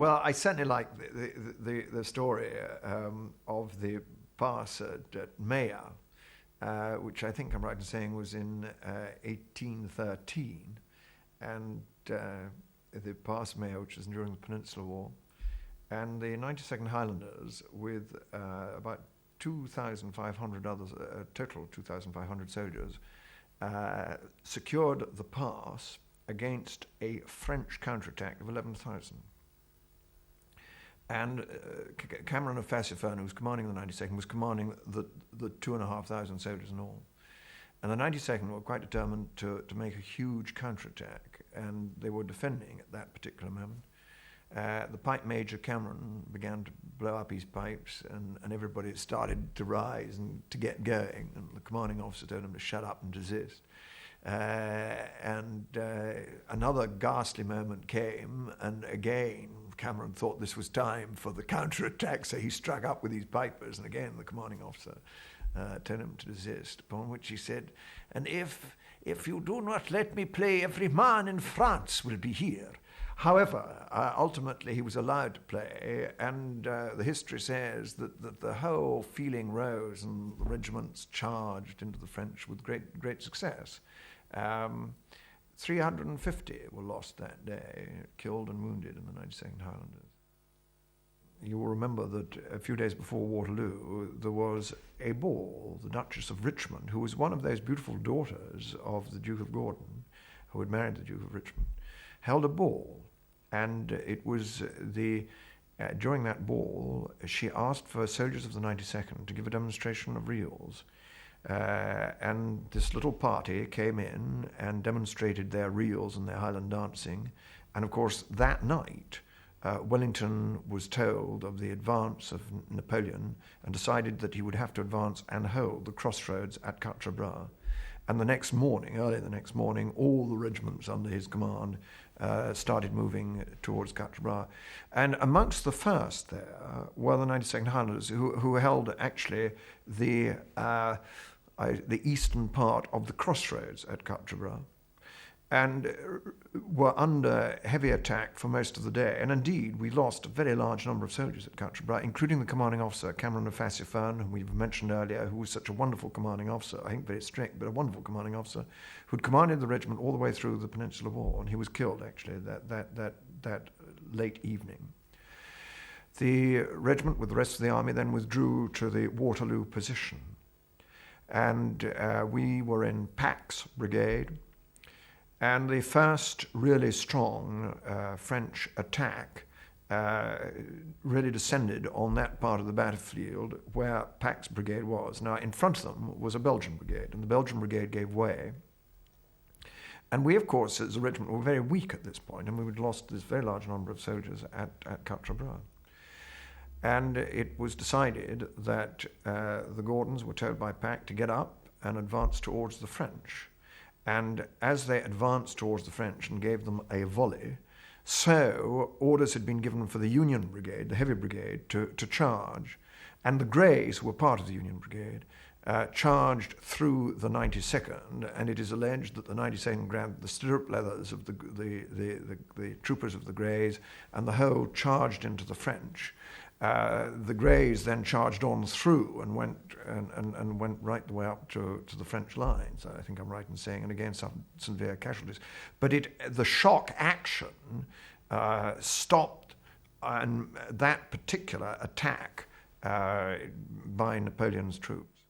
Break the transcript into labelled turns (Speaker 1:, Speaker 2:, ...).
Speaker 1: Well, I certainly like the story of the pass at Maya, which I think I'm right in saying was in 1813, and the pass Maya, which was during the Peninsular War, and the 92nd Highlanders with about 2,500 others, total 2,500 soldiers, secured the pass against a French counterattack of 11,000. And Cameron of Fassifern, who was commanding the 92nd, was commanding the 2,500 soldiers in all. And the 92nd were quite determined to make a huge counterattack, and they were defending at that particular moment. The pipe major Cameron began to blow up his pipes, and everybody started to rise and to get going. And the commanding officer told him to shut up and desist. Another ghastly moment came, and again Cameron thought this was time for the counterattack, so he struck up with his pipers, and again the commanding officer told him to desist, upon which he said, "And if you do not let me play, every man in France will be here." However, ultimately he was allowed to play, and the history says that the whole feeling rose and the regiments charged into the French with great success. 350 were lost that day, killed and wounded in the 92nd Highlanders. You will remember that a few days before Waterloo, there was a ball. The Duchess of Richmond, who was one of those beautiful daughters of the Duke of Gordon, who had married the Duke of Richmond, held a ball. And it was during that ball, she asked for soldiers of the 92nd to give a demonstration of reels. And this little party came in and demonstrated their reels and their Highland dancing. And of course, that night, Wellington was told of the advance of Napoleon and decided that he would have to advance and hold the crossroads at Quatre Bras. And the next morning, early the next morning, all the regiments under his command started moving towards Quatre Bras. And amongst the first there were the 92nd Highlanders, who held actually the eastern part of the crossroads at Quatre Bras, and were under heavy attack for most of the day. And indeed, we lost a very large number of soldiers at Quatre Bras, including the commanding officer, Cameron of Fassifern, whom we've mentioned earlier, who was such a wonderful commanding officer, I think very strict, but a wonderful commanding officer, who'd commanded the regiment all the way through the Peninsular War, and he was killed, actually, that late evening. The regiment, with the rest of the army, then withdrew to the Waterloo position. And we were in Pack's brigade, and the first really strong French attack really descended on that part of the battlefield where Pack's brigade was. Now, in front of them was a Belgian brigade, and the Belgian brigade gave way. And we, of course, as a regiment, were very weak at this point, and we had lost this very large number of soldiers at Quatre Bras. And it was decided that the Gordons were told by Pack to get up and advance towards the French. And as they advanced towards the French and gave them a volley, so orders had been given for the Union Brigade, the heavy brigade, to charge. And the Greys, who were part of the Union Brigade, charged through the 92nd, and it is alleged that the 92nd grabbed the stirrup leathers of the troopers of the Greys, and the whole charged into the French. The Greys then charged on through and went right the way up to the French lines. I think I'm right in saying, and again some severe casualties. But the shock action stopped that particular attack by Napoleon's troops.